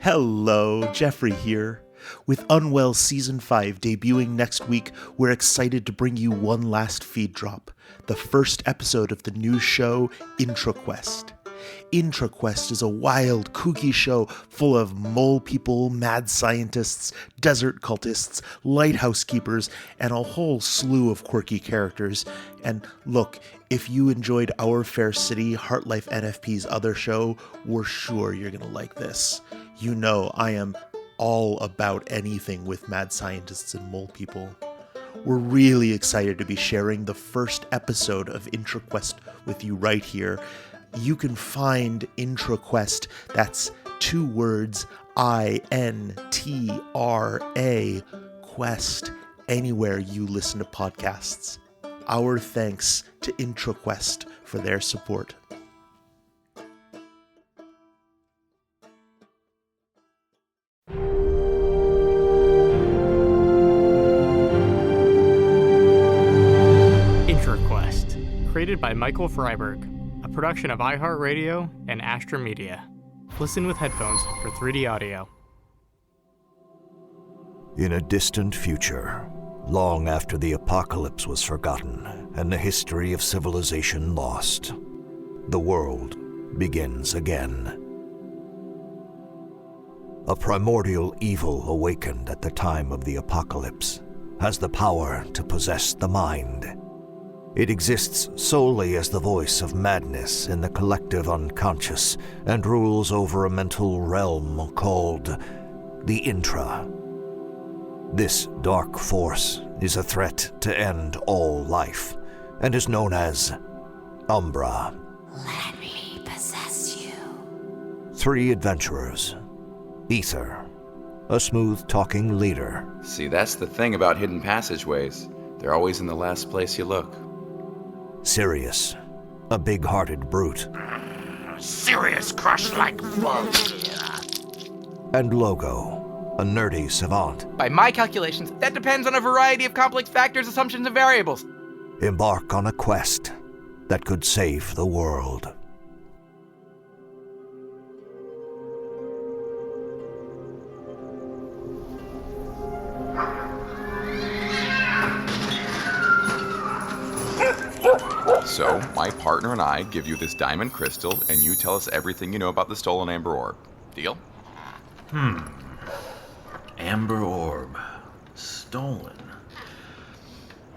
Hello, Jeffrey here. With Unwell Season 5 debuting next week, we're excited to bring you one last feed drop, the first episode of the new show, Intra Quest. Intra Quest is a wild, kooky show full of mole people, mad scientists, desert cultists, lighthouse keepers, and a whole slew of quirky characters. And look, if you enjoyed Our Fair City, HartLife NFP's other show, we're sure you're gonna like this. You know I am all about anything with mad scientists and mole people. We're really excited to be sharing the first episode of Intra Quest with you right here. You can find Intra Quest, that's 2 words, INTRA, Quest, anywhere you listen to podcasts. Our thanks to Intra Quest for their support. Intra Quest, created by Michael Freiberg. A production of iHeartRadio and Astrum Media. Listen with headphones for 3D audio. In a distant future, long after the apocalypse was forgotten and the history of civilization lost, the world begins again. A primordial evil awakened at the time of the apocalypse has the power to possess the mind. It exists solely as the voice of madness in the collective unconscious and rules over a mental realm called the Intra. This dark force is a threat to end all life and is known as Umbra. Let me possess you. 3 adventurers. Aether, a smooth-talking leader. See, that's the thing about hidden passageways. They're always in the last place you look. Sirius, a big-hearted brute. Sirius crushed like bull. And Logo, a nerdy savant. By my calculations, that depends on a variety of complex factors, assumptions, and variables. Embark on a quest that could save the world. So, my partner and I give you this diamond crystal, and you tell us everything you know about the stolen amber orb. Deal? Amber orb. Stolen.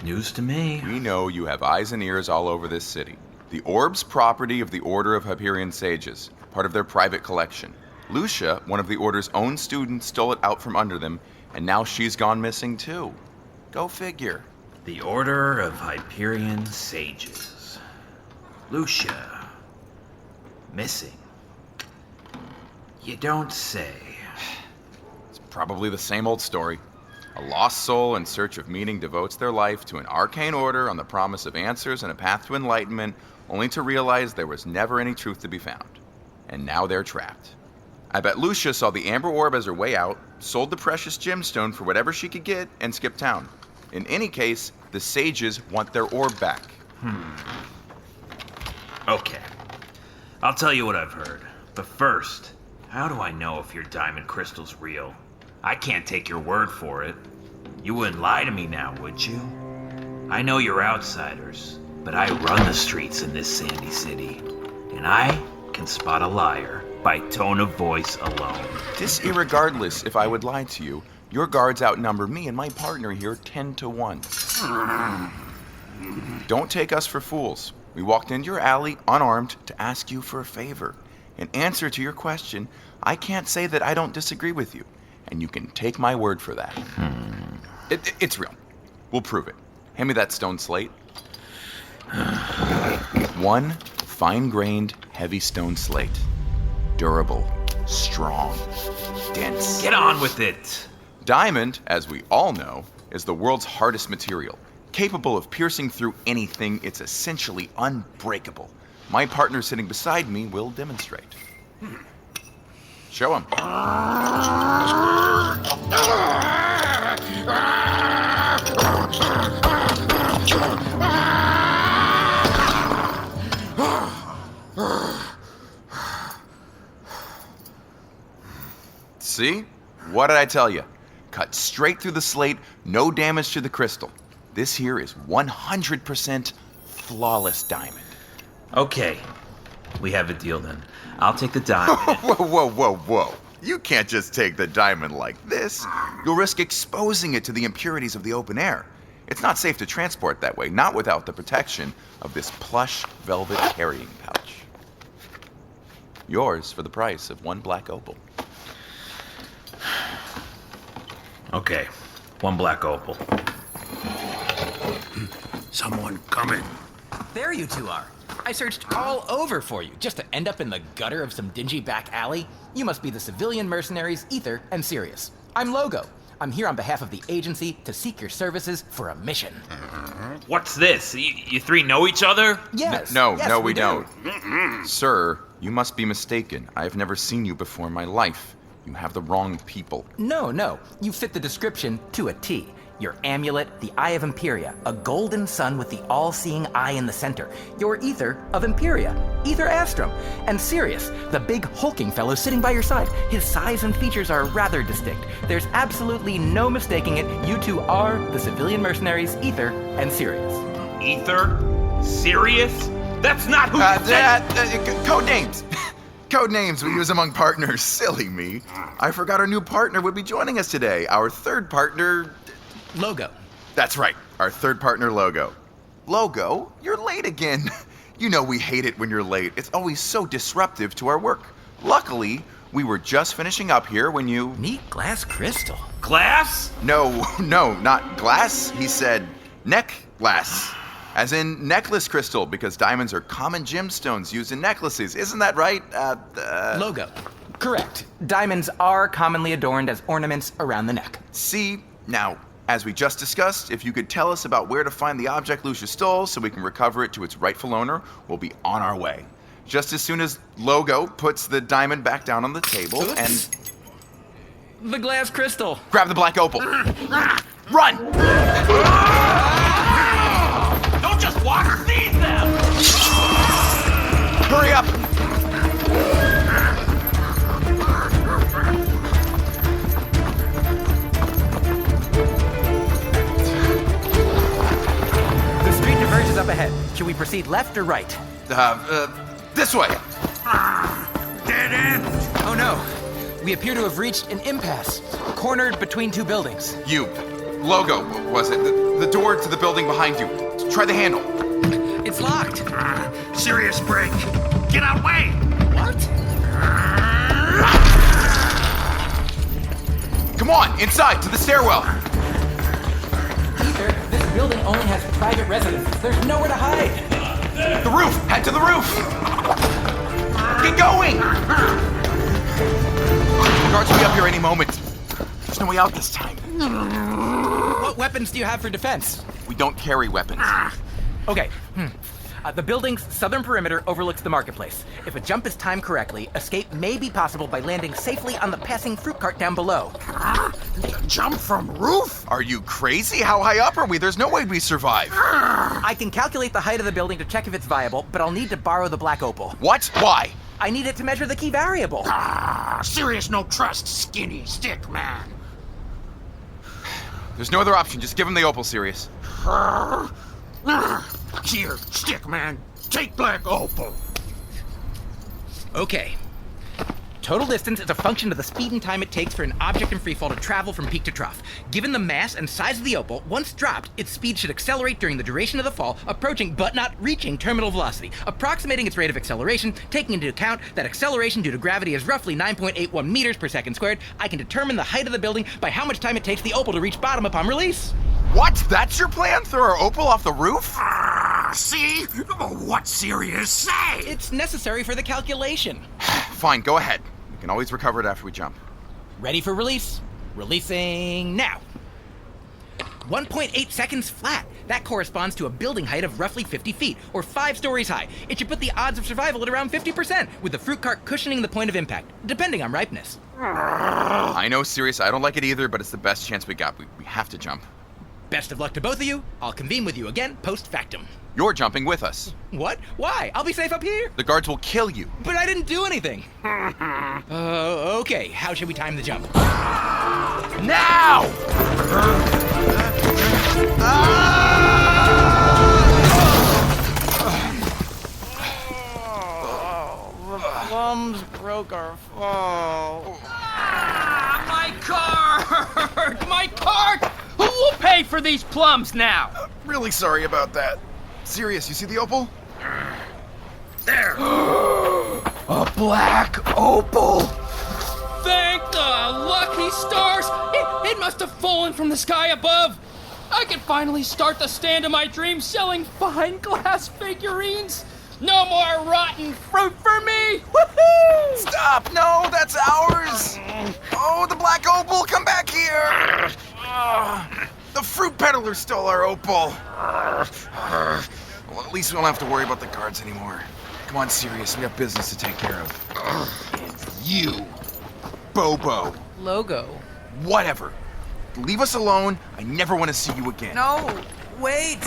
News to me. We know you have eyes and ears all over this city. The orb's property of the Order of Hyperion Sages, part of their private collection. Lucia, one of the Order's own students, stole it out from under them, and now she's gone missing too. Go figure. The Order of Hyperion Sages. Lucia. Missing. You don't say. It's probably the same old story. A lost soul in search of meaning devotes their life to an arcane order on the promise of answers and a path to enlightenment, only to realize there was never any truth to be found. And now they're trapped. I bet Lucia saw the amber orb as her way out, sold the precious gemstone for whatever she could get, and skipped town. In any case, the sages want their orb back. Okay. I'll tell you what I've heard. But first, how do I know if your diamond crystal's real? I can't take your word for it. You wouldn't lie to me now, would you? I know you're outsiders, but I run the streets in this sandy city. And I can spot a liar by tone of voice alone. This irregardless if I would lie to you, your guards outnumber me and my partner here 10 to 1. Don't take us for fools. We walked into your alley unarmed to ask you for a favor. In answer to your question, I can't say that I don't disagree with you, and you can take my word for that. It's real. We'll prove it. Hand me that stone slate. 1 fine-grained, heavy stone slate. Durable, strong, dense. Get on with it! Diamond, as we all know, is the world's hardest material. Capable of piercing through anything, it's essentially unbreakable. My partner sitting beside me will demonstrate. Show him. See? What did I tell you? Cut straight through the slate, no damage to the crystal. This here is 100% flawless diamond. Okay, we have a deal then. I'll take the diamond. Whoa. You can't just take the diamond like this. You'll risk exposing it to the impurities of the open air. It's not safe to transport that way, not without the protection of this plush velvet carrying pouch. Yours for the price of 1 black opal. Okay, 1 black opal. Someone coming. There you two are. I searched all over for you just to end up in the gutter of some dingy back alley. You must be the civilian mercenaries Aether and Sirius. I'm Logo. I'm here on behalf of the agency to seek your services for a mission. What's this? You three know each other? Yes. No, we do. don't. Sir, you must be mistaken. I have never seen you before in my life. You have the wrong people. No. You fit the description to a T. Your amulet, the Eye of Imperia, a golden sun with the all-seeing eye in the center. Your Aether of Imperia, Aether Astrum. And Sirius, the big hulking fellow sitting by your side. His size and features are rather distinct. There's absolutely no mistaking it. You two are the civilian mercenaries Aether and Sirius. Aether? Sirius? That's not who Code names. Code names we use among partners. Silly me. I forgot our new partner would be joining us today. Our third partner... Logo. That's right, our third partner, Logo. Logo, you're late again. You know we hate it when you're late. It's always so disruptive to our work. Luckily, we were just finishing up here when you... Neat glass crystal. Glass? No, not glass. He said neck glass. As in necklace crystal, because diamonds are common gemstones used in necklaces. Isn't that right? Logo. Correct. Diamonds are commonly adorned as ornaments around the neck. See, now... As we just discussed, if you could tell us about where to find the object Lucia stole so we can recover it to its rightful owner, we'll be on our way. Just as soon as Logo puts the diamond back down on the table and... The glass crystal. Grab the black opal. Run! Don't just walk, seize them! Hurry up! Diverges up ahead. Should we proceed left or right? This way. Dead end. Oh no. We appear to have reached an impasse, cornered between 2 buildings. You. Logo, was it? The door to the building behind you. Try the handle. It's locked. Serious break. Get out way. What? Come on, inside, to the stairwell. Aether, this building only has private residences. There's nowhere to hide. The roof! Head to the roof! Get going! Guards will be up here any moment. There's no way out this time. What weapons do you have for defense? We don't carry weapons. Okay. The building's southern perimeter overlooks the marketplace. If a jump is timed correctly, escape may be possible by landing safely on the passing fruit cart down below. Jump from roof? Are you crazy? How high up are we? There's no way we survive. I can calculate the height of the building to check if it's viable, but I'll need to borrow the black opal. What? Why? I need it to measure the key variable. Serious no trust, skinny stick man. There's no other option. Just give him the opal, Sirius. Here, stick man. Take black opal. Okay. Total distance is a function of the speed and time it takes for an object in freefall to travel from peak to trough. Given the mass and size of the opal, once dropped, its speed should accelerate during the duration of the fall, approaching but not reaching terminal velocity, approximating its rate of acceleration, taking into account that acceleration due to gravity is roughly 9.81 meters per second squared. I can determine the height of the building by how much time it takes the opal to reach bottom upon release. What? That's your plan? Throw our opal off the roof? See? What Sirius say? It's necessary for the calculation. Fine, go ahead. We can always recover it after we jump. Ready for release? Releasing now. 1.8 seconds flat. That corresponds to a building height of roughly 50 feet, or 5 stories high. It should put the odds of survival at around 50%, with the fruit cart cushioning the point of impact, depending on ripeness. I know, Sirius, I don't like it either, but it's the best chance we got. We have to jump. Best of luck to both of you. I'll convene with you again post-factum. You're jumping with us. What? Why? I'll be safe up here. The guards will kill you. But I didn't do anything. Okay. How should we time the jump? Now! Plums broke our fall. My cart! My cart! Who will pay for these plums now? Really sorry about that. Sirius, you see the opal? There! A black opal! Thank the lucky stars! It must have fallen from the sky above. I can finally start the stand of my dreams selling fine glass figurines. No more rotten fruit for me! Woohoo! Stop! No, that's ours! Oh, the black opal, come back here! The fruit peddler stole our opal. Well, at least we don't have to worry about the guards anymore. Come on, Sirius, we have business to take care of. And you, Bobo. Logo. Whatever. Leave us alone. I never want to see you again. No, wait.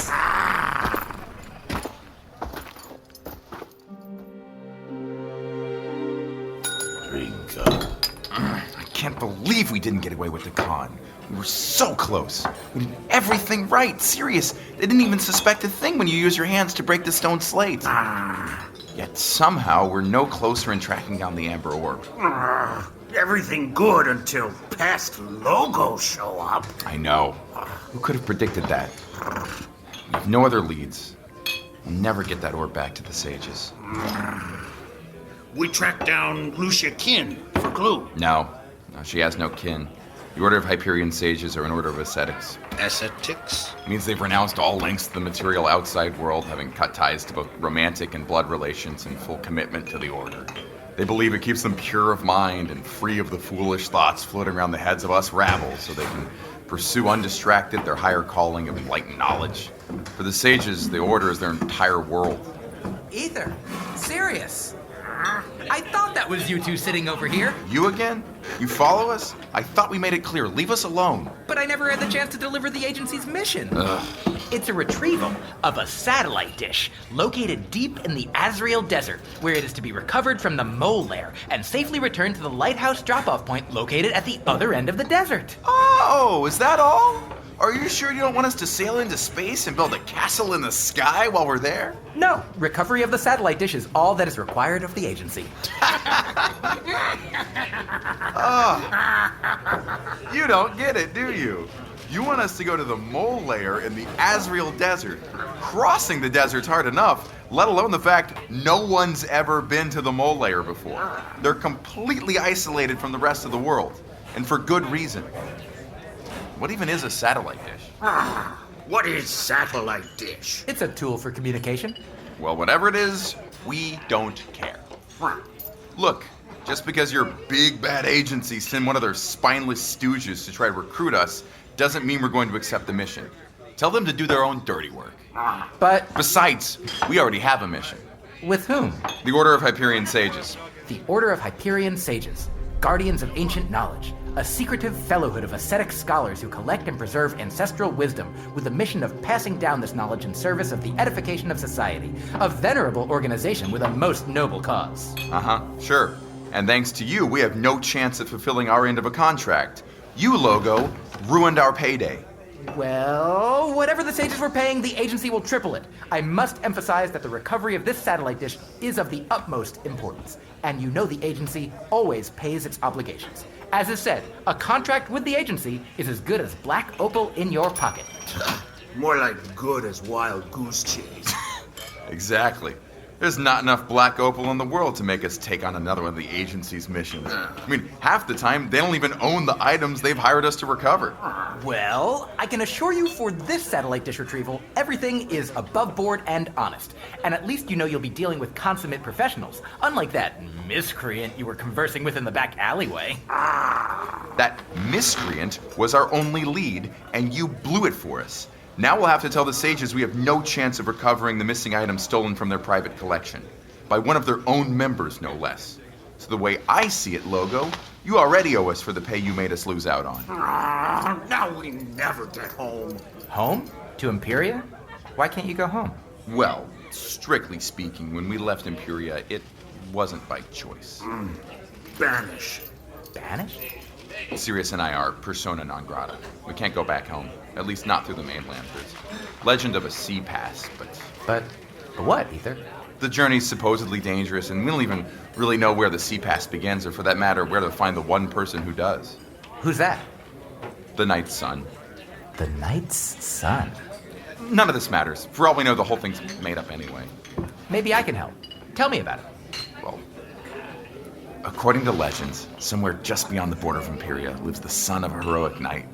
I can't believe we didn't get away with the con. We were so close. We did everything right. Sirius, they didn't even suspect a thing when you use your hands to break the stone slate. Yet somehow we're no closer in tracking down the Amber Orb. Everything good until past logos show up. I know. Who could have predicted that? We have no other leads. We'll never get that orb back to the sages. We tracked down Lucia Kin for clue. No, she has no kin. The Order of Hyperion Sages are an order of ascetics. Ascetics? It means they've renounced all links to the material outside world, having cut ties to both romantic and blood relations and full commitment to the Order. They believe it keeps them pure of mind and free of the foolish thoughts floating around the heads of us rabble, so they can pursue undistracted their higher calling of enlightened knowledge. For the sages, the Order is their entire world. Aether, Sirius. I thought that was you two sitting over here. You again? You follow us? I thought we made it clear. Leave us alone. But I never had the chance to deliver the agency's mission. Ugh. It's a retrieval of a satellite dish located deep in the Azrael Desert, where it is to be recovered from the mole lair and safely returned to the lighthouse drop-off point located at the other end of the desert. Oh, is that all? Are you sure you don't want us to sail into space and build a castle in the sky while we're there? No, recovery of the satellite dish is all that is required of the agency. Oh, you don't get it, do you? You want us to go to the mole lair in the Azrael Desert. Crossing the desert's hard enough, let alone the fact no one's ever been to the mole lair before. They're completely isolated from the rest of the world, and for good reason. What even is a satellite dish? What is satellite dish? It's a tool for communication. Well, whatever it is, we don't care. Look, just because your big bad agency send one of their spineless stooges to try to recruit us doesn't mean we're going to accept the mission. Tell them to do their own dirty work. But Besides, we already have a mission. with whom? The Order of Hyperion Sages. The Order of Hyperion Sages, guardians of ancient knowledge, a secretive fellowhood of ascetic scholars who collect and preserve ancestral wisdom with the mission of passing down this knowledge in service of the edification of society, a venerable organization with a most noble cause. Sure. And thanks to you, we have no chance at fulfilling our end of a contract. You, Logo, ruined our payday. Well, whatever the sages were paying, the agency will triple it. I must emphasize that the recovery of this satellite dish is of the utmost importance, and you know the agency always pays its obligations. As is said, a contract with the agency is as good as black opal in your pocket. More like good as wild goose chase. Exactly. There's not enough black opal in the world to make us take on another one of the agency's missions. I mean, half the time, they don't even own the items they've hired us to recover. Well, I can assure you for this satellite dish retrieval, everything is above board and honest. And at least you know you'll be dealing with consummate professionals, unlike that miscreant you were conversing with in the back alleyway. That miscreant was our only lead, and you blew it for us. Now we'll have to tell the sages we have no chance of recovering the missing items stolen from their private collection. By one of their own members, no less. So the way I see it, Logo, you already owe us for the pay you made us lose out on. Now we never get home. Home? To Imperia? Why can't you go home? Well, strictly speaking, when we left Imperia, it wasn't by choice. Banish. Banish? Sirius and I are persona non grata. We can't go back home, at least not through the mainland. There's legend of a sea pass, But what, Aether? the journey's supposedly dangerous, and we don't even really know where the sea pass begins, or for that matter, where to find the one person who does. Who's that? The Night's Sun. The Night's Sun. None of this matters. For all we know, the whole thing's made up anyway. Maybe I can help. Tell me about it. Well, according to legends, somewhere just beyond the border of Imperia lives the son of a heroic knight.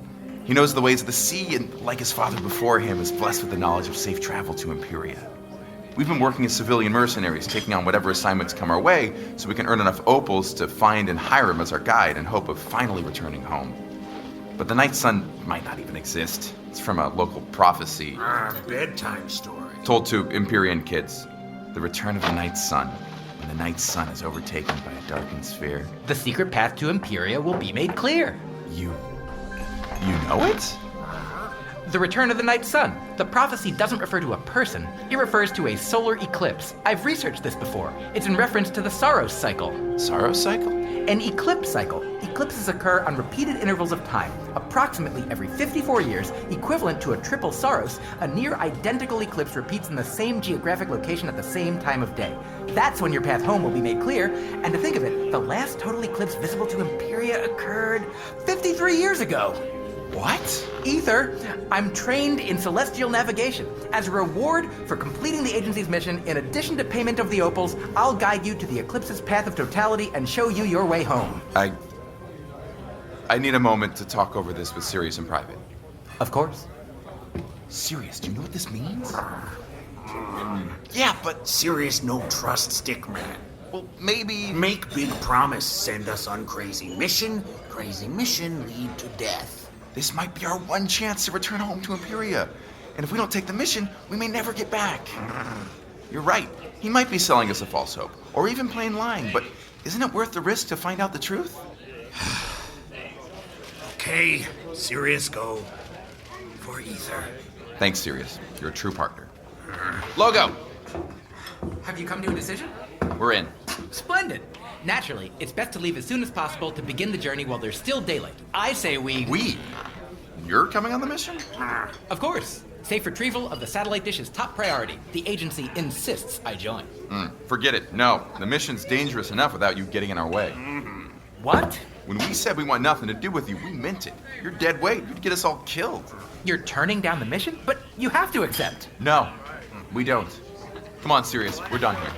He knows the ways of the sea, and like his father before him, is blessed with the knowledge of safe travel to Imperia. We've been working as civilian mercenaries, taking on whatever assignments come our way, so we can earn enough opals to find and hire him as our guide in hope of finally returning home. But the Night's Sun might not even exist. It's from a local prophecy. Bedtime story. Told to Empyrean kids. The return of the Night's Sun, when the Night's Sun is overtaken by a darkened sphere. The secret path to Imperia will be made clear. You know it? The return of the Night's Sun. The prophecy doesn't refer to a person. It refers to a solar eclipse. I've researched this before. It's in reference to the Saros cycle. Saros cycle? An eclipse cycle. Eclipses occur on repeated intervals of time, approximately every 54 years, equivalent to a triple Saros. A near identical eclipse repeats in the same geographic location at the same time of day. That's when your path home will be made clear. And to think of it, the last total eclipse visible to Imperia occurred 53 years ago. What? Aether, I'm trained in celestial navigation. As a reward for completing the agency's mission, in addition to payment of the opals, I'll guide you to the eclipse's path of totality and show you your way home. I need a moment to talk over this with Sirius in private. Of course. Sirius, do you know what this means? Yeah, but Sirius no trust stick man. Well, maybe... Make big promise, send us on crazy mission lead to death. This might be our one chance to return home to Imperia. And if we don't take the mission, we may never get back. You're right. He might be selling us a false hope, or even plain lying, but isn't it worth the risk to find out the truth? Okay, Sirius go. For Aether. Thanks, Sirius. You're a true partner. Logo! Have you come to a decision? We're in. Splendid. Naturally, it's best to leave as soon as possible to begin the journey while there's still daylight. I say we... We? You're coming on the mission? Of course. Safe retrieval of the satellite dish is top priority. The agency insists I join. Forget it. No. The mission's dangerous enough without you getting in our way. What? When we said we want nothing to do with you, we meant it. You're dead weight. You'd get us all killed. You're turning down the mission? But you have to accept. No, we don't. Come on, Sirius. We're done here.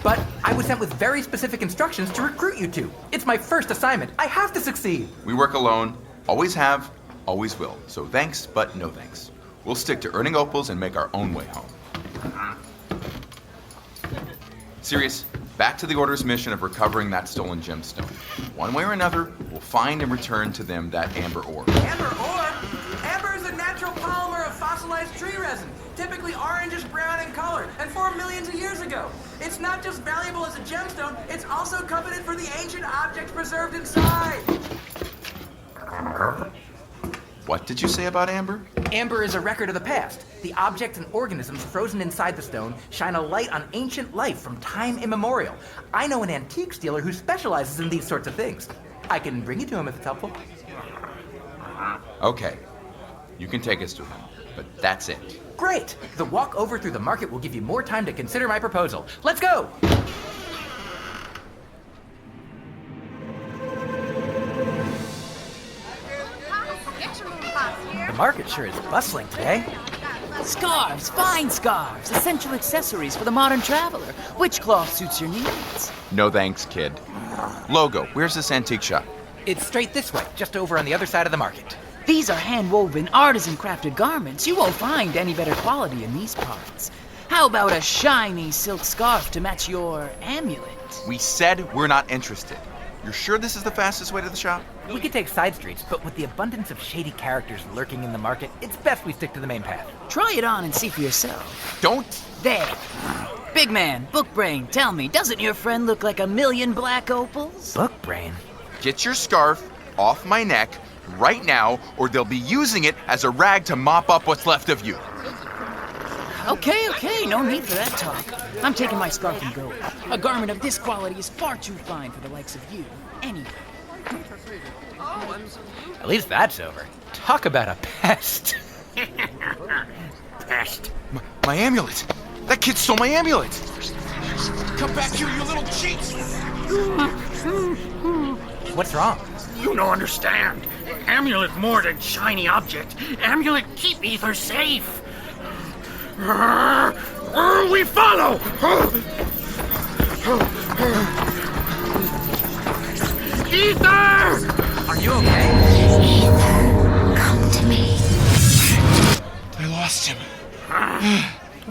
But I was sent with very specific instructions to recruit you two. It's my first assignment. I have to succeed. We work alone. Always have. Always will. So thanks, but no thanks. We'll stick to earning opals and make our own way home. Sirius, back to the Order's mission of recovering that stolen gemstone. One way or another, we'll find and return to them that amber ore. Amber ore? Amber is a natural polymer of fossilized tree resin, typically orangish brown in color, and formed millions of years ago. It's not just valuable as a gemstone, it's also coveted for the ancient objects preserved inside. What did you say about amber? Amber is a record of the past. The objects and organisms frozen inside the stone shine a light on ancient life from time immemorial. I know an antiques dealer who specializes in these sorts of things. I can bring you to him if it's helpful. Okay. You can take us to him, but that's it. Great! The walk over through the market will give you more time to consider my proposal. Let's go! The market sure is bustling today. Scarves, fine scarves, essential accessories for the modern traveler. Which cloth suits your needs? No thanks, kid. Logo, where's this antique shop? It's straight this way, just over on the other side of the market. These are hand-woven, artisan-crafted garments. You won't find any better quality in these parts. How about a shiny silk scarf to match your amulet? We said we're not interested. You're sure this is the fastest way to the shop? We could take side streets, but with the abundance of shady characters lurking in the market, it's best we stick to the main path. Try it on and see for yourself. Don't. There. Big man, Bookbrain, tell me, doesn't your friend look like a million black opals? Bookbrain? Get your scarf off my neck right now, or they'll be using it as a rag to mop up what's left of you. Okay, no need for that talk. I'm taking my scarf and going. A garment of this quality is far too fine for the likes of you, anyway. At least that's over. Talk about a pest. Pest. My amulet! That kid stole my amulet! Come back here, you little cheat! What's wrong? You don't understand. Amulet more than shiny object. Amulet keep Aether safe. We follow! Aether! Are you okay? Aether, come to me. I lost him.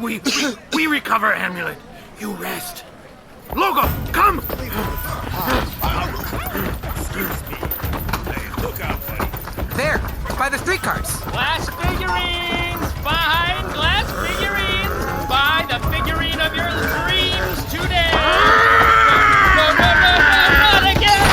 We recover amulet. You rest. Logo, come! There, by the streetcars. Glass figurines! Behind glass figurines! Buy the figurine of your dreams today! No, not again!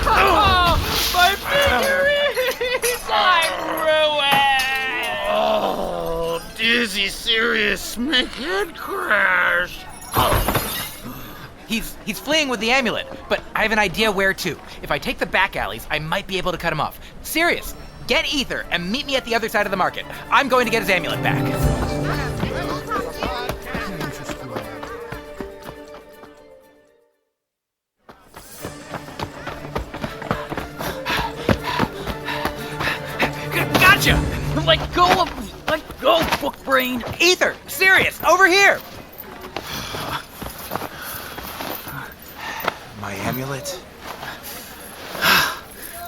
Oh, my figurines! I'm ruined! Oh, dizzy, serious, make head crash. He's fleeing with the amulet, but I have an idea where to. If I take the back alleys, I might be able to cut him off. Sirius, get Aether and meet me at the other side of the market. I'm going to get his amulet back. Gotcha! Let go, Bookbrain! Aether, Sirius, over here! My amulet?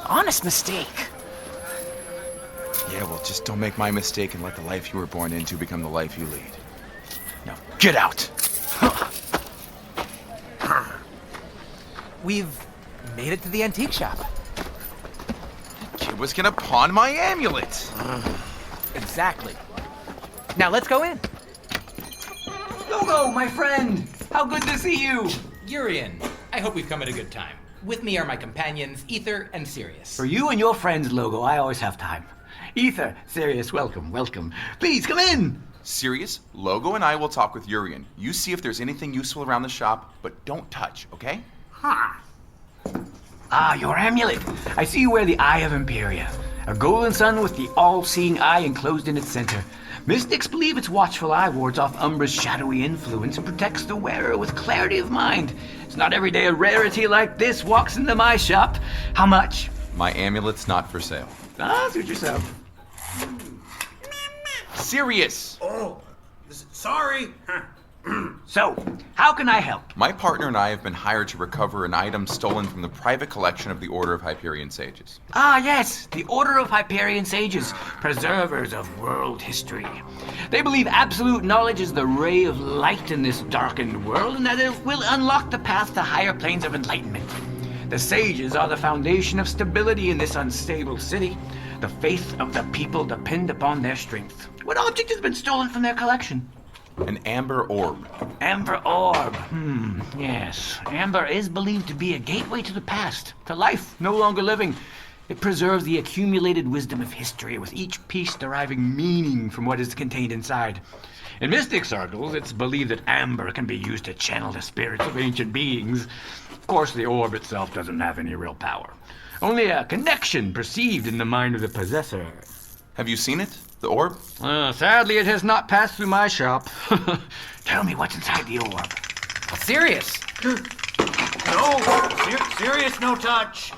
Honest mistake. Yeah, well, just don't make my mistake and let the life you were born into become the life you lead. Now, get out! We've made it to the antique shop. Kid was gonna pawn my amulet! Exactly. Now let's go in. Logo, my friend! How good to see you! Urian, I hope we've come at a good time. With me are my companions, Aether and Sirius. For you and your friends, Logo, I always have time. Aether, Sirius, welcome. Please, come in! Sirius, Logo and I will talk with Urian. You see if there's anything useful around the shop, but don't touch, okay? Ah, your amulet. I see you wear the Eye of Imperia. A golden sun with the all-seeing eye enclosed in its center. Mystics believe its watchful eye wards off Umbra's shadowy influence and protects the wearer with clarity of mind. It's not every day a rarity like this walks into my shop. How much? My amulet's not for sale. Suit yourself. Sirius! Oh, sorry. So, how can I help? My partner and I have been hired to recover an item stolen from the private collection of the Order of Hyperion Sages. Ah, yes, the Order of Hyperion Sages, preservers of world history. They believe absolute knowledge is the ray of light in this darkened world and that it will unlock the path to higher planes of enlightenment. The sages are the foundation of stability in this unstable city. The faith of the people depend upon their strength. What object has been stolen from their collection? An amber orb. Amber orb. Yes. Amber is believed to be a gateway to the past, to life no longer living. It preserves the accumulated wisdom of history, with each piece deriving meaning from what is contained inside. In mystic circles, it's believed that amber can be used to channel the spirits of ancient beings. Of course, the orb itself doesn't have any real power. Only a connection perceived in the mind of the possessor. Have you seen it? The orb? Sadly, it has not passed through my shop. Tell me what's inside the orb. Sirius! No, serious, no touch.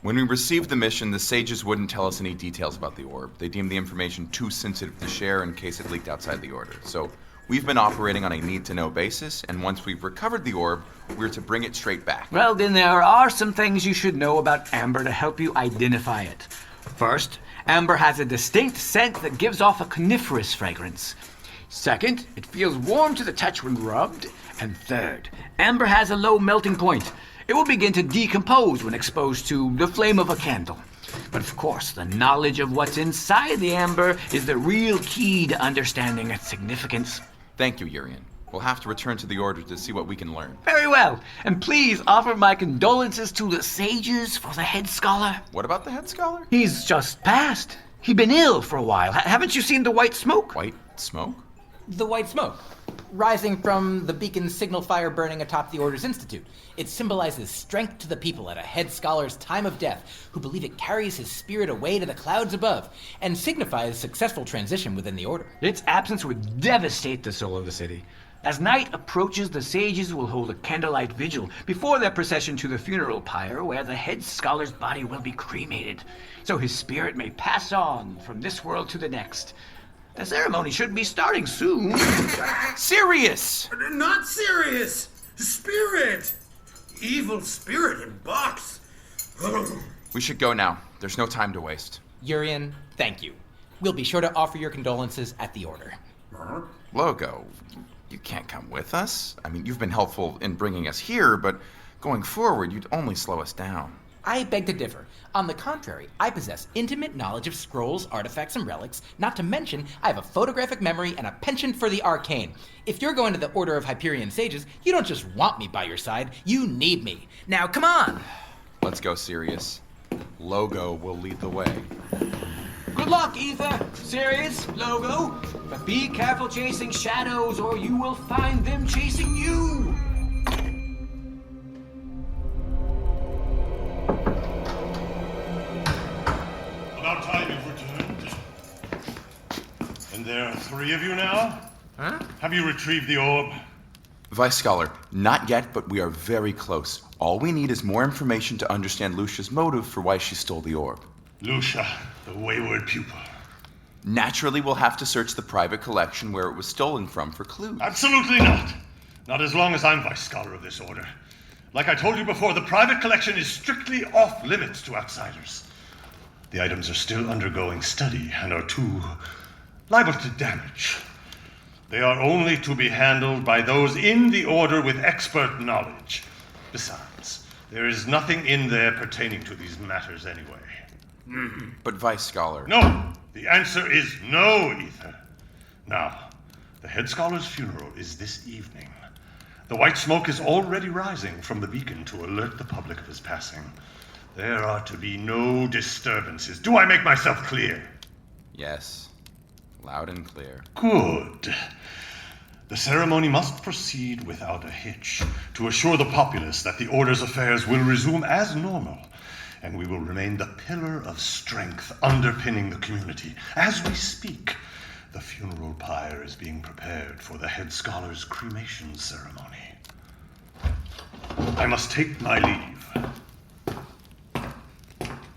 When we received the mission, the sages wouldn't tell us any details about the orb. They deemed the information too sensitive to share in case it leaked outside the Order. So we've been operating on a need-to-know basis, and once we've recovered the orb, we're to bring it straight back. Well, then there are some things you should know about amber to help you identify it. First, amber has a distinct scent that gives off a coniferous fragrance. Second, it feels warm to the touch when rubbed. And third, amber has a low melting point. It will begin to decompose when exposed to the flame of a candle. But of course, the knowledge of what's inside the amber is the real key to understanding its significance. Thank you, Urian. We'll have to return to the Order to see what we can learn. Very well. And please offer my condolences to the sages for the head scholar. What about the head scholar? He's just passed. He'd been ill for a while. Haven't you seen the white smoke? White smoke? The white smoke, rising from the beacon's signal fire burning atop the Order's Institute. It symbolizes strength to the people at a head scholar's time of death, who believe it carries his spirit away to the clouds above, and signifies successful transition within the Order. Its absence would devastate the soul of the city. As night approaches, the sages will hold a candlelight vigil before their procession to the funeral pyre, where the head scholar's body will be cremated, so his spirit may pass on from this world to the next. The ceremony should be starting soon. Sirius! Not Sirius! Spirit! Evil spirit in box. We should go now. There's no time to waste. Urian, thank you. We'll be sure to offer your condolences at the Order. Logo, you can't come with us. I mean, you've been helpful in bringing us here, but going forward, you'd only slow us down. I beg to differ. On the contrary, I possess intimate knowledge of scrolls, artifacts, and relics, not to mention I have a photographic memory and a penchant for the arcane. If you're going to the Order of Hyperion Sages, you don't just want me by your side, you need me. Now, come on! Let's go, Sirius. Logo will lead the way. Good luck, Aether, Sirius, Logo. But be careful chasing shadows, or you will find them chasing you. About time you've returned. And there are 3 of you now? Huh? Have you retrieved the orb? Vice Scholar, not yet, but we are very close. All we need is more information to understand Lucia's motive for why she stole the orb. Lucia, the wayward pupil. Naturally, we'll have to search the private collection where it was stolen from for clues. Absolutely not. Not as long as I'm Vice Scholar of this order. Like I told you before, the private collection is strictly off limits to outsiders. The items are still undergoing study and are too liable to damage. They are only to be handled by those in the Order with expert knowledge. Besides, there is nothing in there pertaining to these matters anyway. But Vice Scholar... No! The answer is no, Aether. Now, the head scholar's funeral is this evening. The white smoke is already rising from the beacon to alert the public of his passing. There are to be no disturbances. Do I make myself clear? Yes. Loud and clear. Good. The ceremony must proceed without a hitch to assure the populace that the Order's affairs will resume as normal, and we will remain the pillar of strength underpinning the community. As we speak, the funeral pyre is being prepared for the head scholar's cremation ceremony. I must take my leave.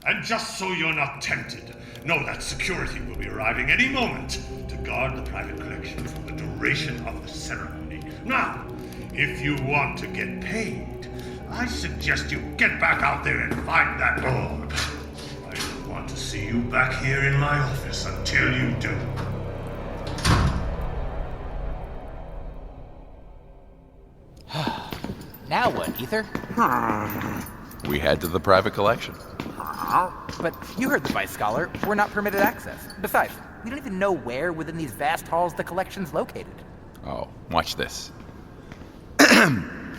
And just so you're not tempted, know that security will be arriving any moment to guard the private collection for the duration of the ceremony. Now, if you want to get paid, I suggest you get back out there and find that orb. I don't want to see you back here in my office until you do. Now what, Aether? We head to the private collection. But you heard the Vice Scholar. We're not permitted access. Besides, we don't even know where within these vast halls the collection's located. Oh, watch this.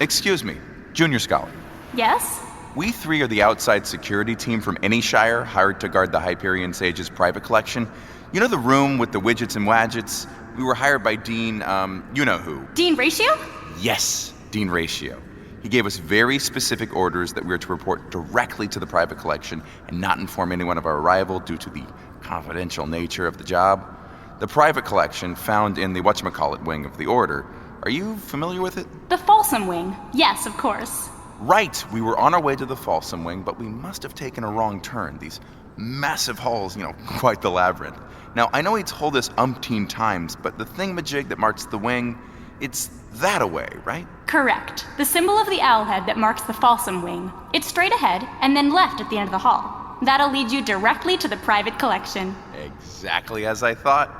Excuse me, Junior Scholar. Yes? We 3 are the outside security team from any shire hired to guard the Hyperion Sage's private collection. You know the room with the widgets and wadgets? We were hired by Dean, you know who. Dean Ratio? Yes, Dean Ratio. He gave us very specific orders that we are to report directly to the private collection and not inform anyone of our arrival due to the confidential nature of the job. The private collection, found in the whatchamacallit wing of the Order. Are you familiar with it? The Folsom Wing. Yes, of course. Right, we were on our way to the Folsom Wing, but we must have taken a wrong turn. These massive halls, quite the labyrinth. Now, I know he told us umpteen times, but the thingamajig that marks the wing, it's that-a-way, right? Correct. The symbol of the owlhead that marks the Folsom Wing. It's straight ahead, and then left at the end of the hall. That'll lead you directly to the private collection. Exactly as I thought.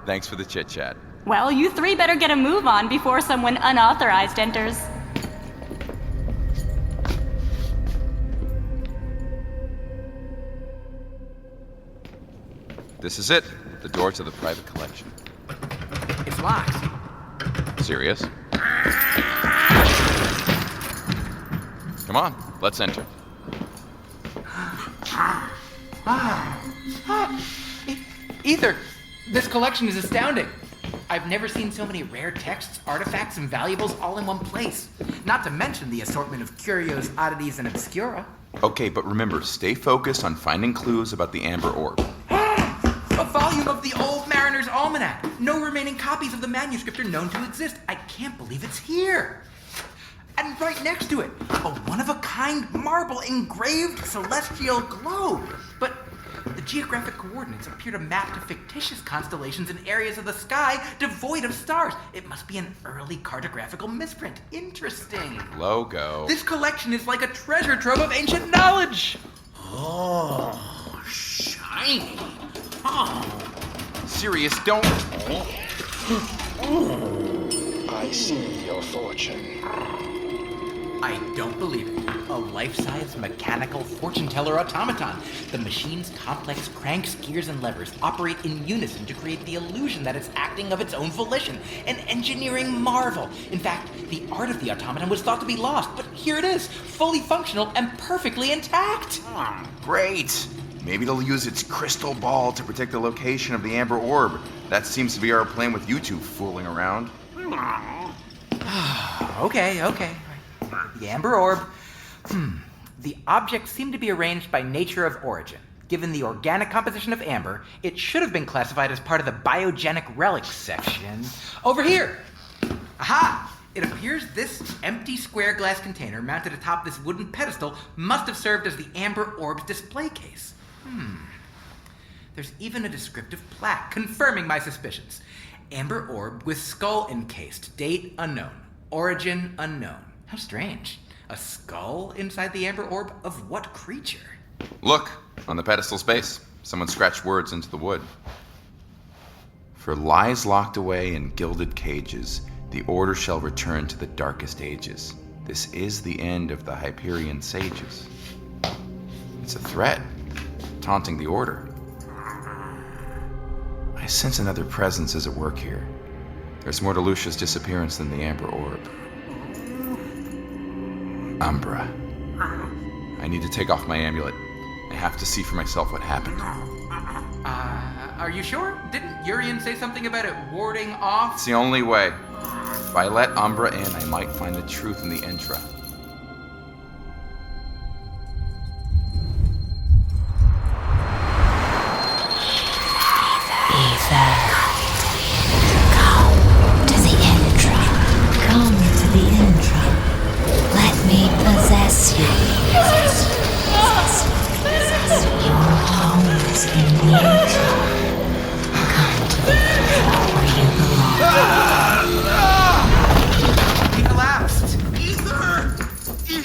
Thanks for the chit-chat. Well, you 3 better get a move on before someone unauthorized enters. This is it. The door to the private collection. It's locked. Sirius? Come on, let's enter. Aether, this collection is astounding. I've never seen so many rare texts, artifacts, and valuables all in one place. Not to mention the assortment of curios, oddities, and obscura. Okay, but remember, stay focused on finding clues about the Amber Orb. A volume of the Old Mariner's Almanac. No remaining copies of the manuscript are known to exist. I can't believe it's here. And right next to it, a one-of-a-kind marble engraved celestial globe. But the geographic coordinates appear to map to fictitious constellations in areas of the sky devoid of stars. It must be an early cartographical misprint. Interesting. Logo. This collection is like a treasure trove of ancient knowledge. Oh, shiny. Oh. Sirius, don't... I see your fortune. I don't believe it. A life-size mechanical fortune-teller automaton. The machine's complex cranks, gears, and levers operate in unison to create the illusion that it's acting of its own volition. An engineering marvel. In fact, the art of the automaton was thought to be lost, but here it is, fully functional and perfectly intact. Oh, great. Maybe it'll use its crystal ball to predict the location of the Amber Orb. That seems to be our plan with you two fooling around. Okay. The Amber Orb. The objects seem to be arranged by nature of origin. Given the organic composition of amber, it should have been classified as part of the biogenic relics section. Over here! Aha! It appears this empty square glass container mounted atop this wooden pedestal must have served as the Amber Orb's display case. There's even a descriptive plaque confirming my suspicions. Amber Orb with skull encased. Date unknown. Origin unknown. How strange. A skull inside the Amber Orb? Of what creature? Look, on the pedestal space, someone scratched words into the wood. For lies locked away in gilded cages, the order shall return to the darkest ages. This is the end of the Hyperion sages. It's a threat, taunting the order. I sense another presence is at work here. There's more to Lucia's disappearance than the Amber Orb. Umbra. I need to take off my amulet. I have to see for myself what happened. Are you sure? Didn't Urian say something about it warding off? It's the only way. If I let Umbra in, I might find the truth in the Intra. Come to the Intra. Come to the Intra. Let me possess you. Your home is in the Intra. Come to the Intra where you belong. He collapsed.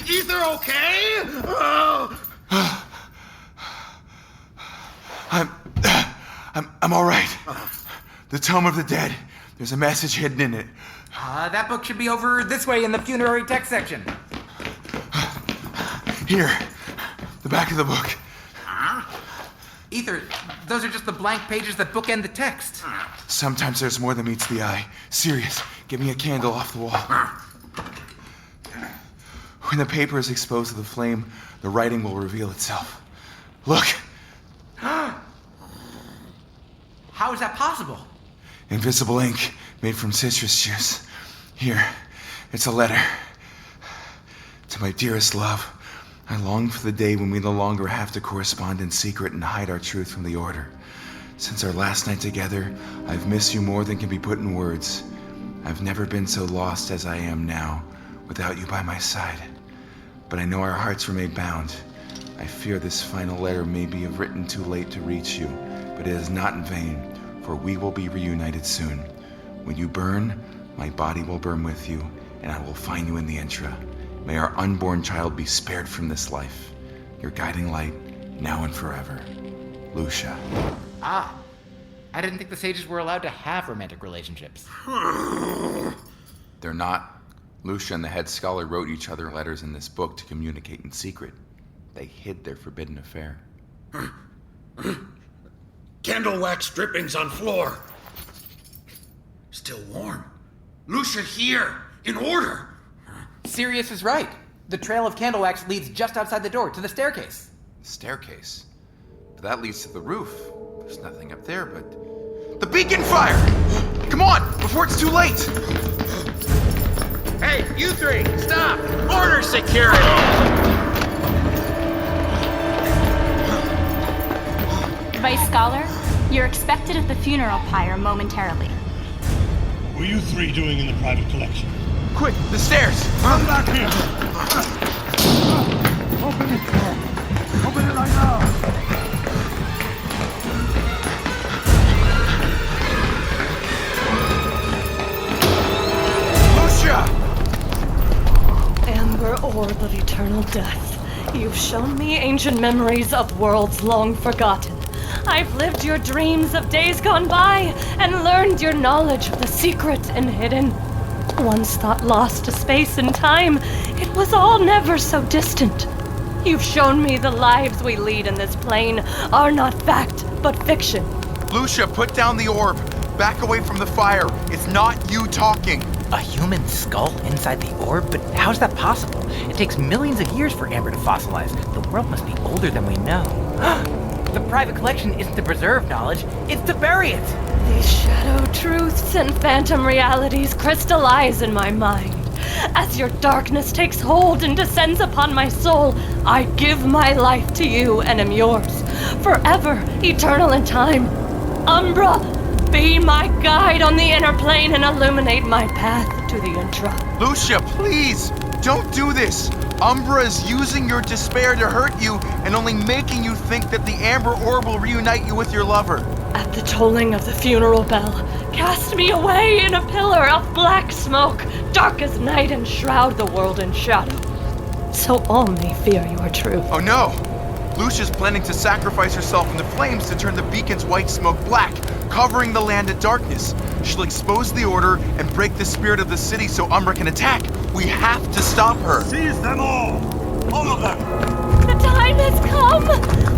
Ether okay? I'm all right. The Tome of the Dead. There's a message hidden in it. That book should be over this way in the funerary text section. Here, the back of the book. Aether, those are just the blank pages that bookend the text. Sometimes there's more than meets the eye. Sirius, give me a candle off the wall. When the paper is exposed to the flame, the writing will reveal itself. Look! How is that possible? Invisible ink made from citrus juice. Here, it's a letter. To my dearest love, I long for the day when we no longer have to correspond in secret and hide our truth from the Order. Since our last night together, I've missed you more than can be put in words. I've never been so lost as I am now, without you by my side. But I know our hearts were made bound. I fear this final letter may be written too late to reach you, but it is not in vain, for we will be reunited soon. When you burn, my body will burn with you, and I will find you in the Intra. May our unborn child be spared from this life. Your guiding light, now and forever. Lucia. I didn't think the sages were allowed to have romantic relationships. They're not. Lucia and the head scholar wrote each other letters in this book to communicate in secret. They hid their forbidden affair. Candle wax drippings on floor. Still warm. Lucia here, in order. Sirius is right. The trail of candle wax leads just outside the door to the staircase. Staircase? But that leads to the roof. There's nothing up there but... the beacon fire! Come on, before it's too late! Hey, you three, stop! Order security! Vice Scholar, you're expected at the funeral pyre momentarily. What are you three doing in the private collection? Quick, the stairs! Come back here! Open it, Paul. Open it right now! Lucia! Amber orb of eternal death. You've shown me ancient memories of worlds long forgotten. I've lived your dreams of days gone by and learned your knowledge of the secret and hidden. Once thought lost to space and time, it was all never so distant. You've shown me the lives we lead in this plane are not fact, but fiction. Lucia, put down the orb. Back away from the fire. It's not you talking. A human skull inside the orb? But how's that possible? It takes millions of years for amber to fossilize. The world must be older than we know. The private collection isn't to preserve knowledge, it's to bury it. These shadow truths and phantom realities crystallize in my mind. As your darkness takes hold and descends upon my soul, I give my life to you and am yours, forever, eternal in time. Umbra, be my guide on the inner plane and illuminate my path to the Intra. Lucia, please, don't do this. Umbra is using your despair to hurt you and only making you think that the amber orb will reunite you with your lover. At the tolling of the funeral bell, cast me away in a pillar of black smoke, dark as night, and shroud the world in shadow, so all may fear your truth. Oh no! Lucia's planning to sacrifice herself in the flames to turn the beacon's white smoke black, covering the land in darkness. She'll expose the order and break the spirit of the city so Umbra can attack. We have to stop her. Seize them all! All of them! The time has come!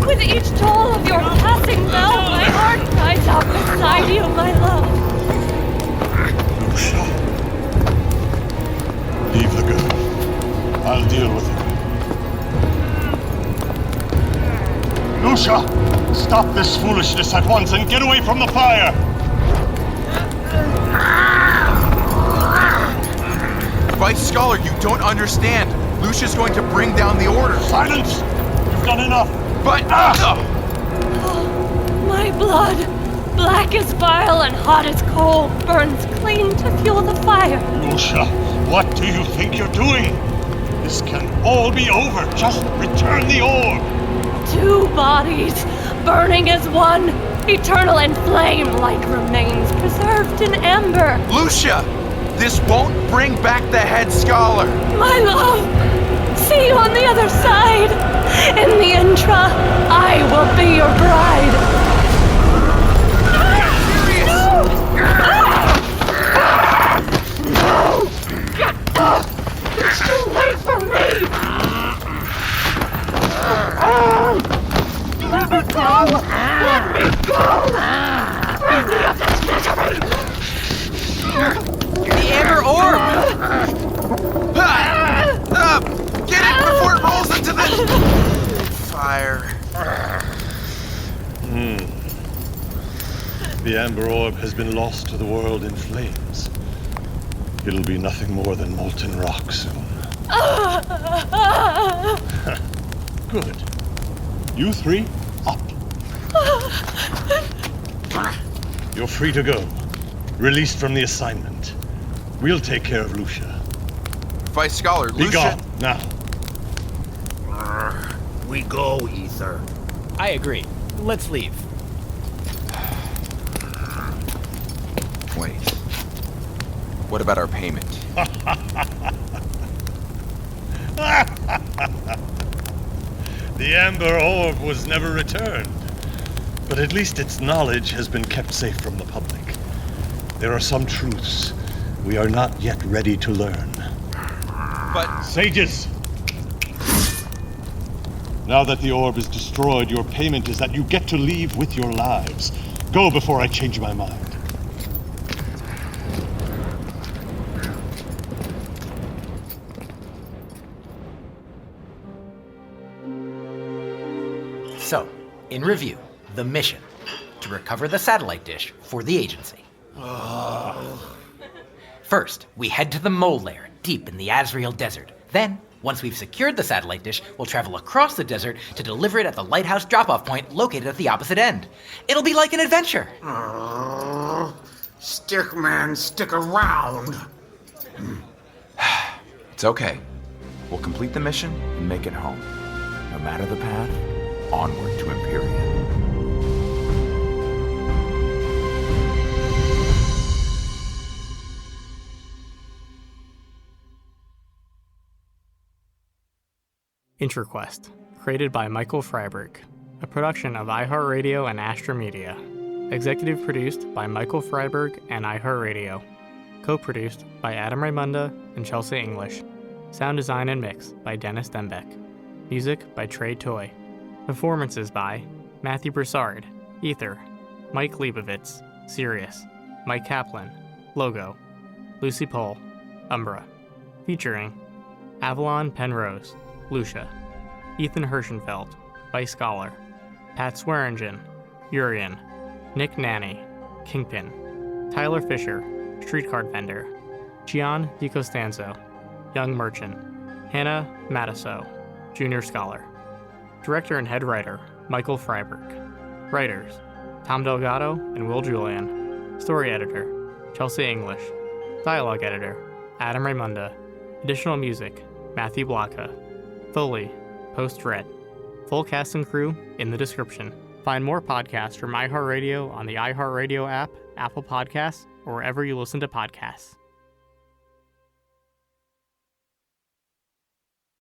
With each toll of your passing bell, my heart cries out beside you, my love. Lucia. Leave the girl. I'll deal with her. Lucia! Stop this foolishness at once and get away from the fire! Vice Scholar, you don't understand. Lucia's going to bring down the order. Silence! You've done enough! But... My blood, black as bile and hot as coal, burns clean to fuel the fire. Lucia, what do you think you're doing? This can all be over. Just return the orb. Two bodies, burning as one, eternal in flame like remains preserved in amber. Lucia! This won't bring back the head scholar. My love, see you on the other side. In the Intra, I will be your bride. No! Get up! It's too late for me! Let me go! Let me go! Free me of this misery! The amber orb! Get it before it rolls into the fire. The amber orb has been lost to the world in flames. It'll be nothing more than molten rock soon. Good. You three, up. You're free to go. Released from the assignment. We'll take care of Lucia. Vice Scholar, Be Lucia... gone, now. We go, Aether. I agree. Let's leave. Wait. What about our payment? The amber orb was never returned. But at least its knowledge has been kept safe from the public. There are some truths we are not yet ready to learn. But... Sages! Now that the orb is destroyed, your payment is that you get to leave with your lives. Go before I change my mind. So, in review, the mission: to recover the satellite dish for the agency. First, we head to the mole lair deep in the Azrael Desert. Then, once we've secured the satellite dish, we'll travel across the desert to deliver it at the lighthouse drop-off point located at the opposite end. It'll be like an adventure. Stickman, stick around. It's okay. We'll complete the mission and make it home. No matter the path, onward to Imperium. Intra Quest, created by Michael Freiberg, a production of iHeartRadio and Astrum Media. Executive produced by Michael Freiberg and iHeartRadio. Co-produced by Adam Raymonda and Chelsea English. Sound design and mix by Dennis Dembeck. Music by Trey Toy. Performances by Matthew Broussard, Aether, Mike Leibovitz, Sirius, Mike Kaplan, Logo, Lucy Pohl, Umbra. Featuring Avalon Penrose, Lucia, Ethan Hirschenfeld, Vice Scholar, Pat Swearingen, Urian, Nick Nanny, Kingpin, Tyler Fisher, Street Card Vendor, Gian DiCostanzo, Young Merchant, Hannah Matiso, Junior Scholar. Director and Head Writer, Michael Freiberg. Writers, Tom Delgado and Will Julian. Story Editor, Chelsea English. Dialogue Editor, Adam Raymonda. Additional music, Matthew Blaka. Foley, post-read. Full cast and crew in the description. Find more podcasts from iHeartRadio on the iHeartRadio app, Apple Podcasts, or wherever you listen to podcasts.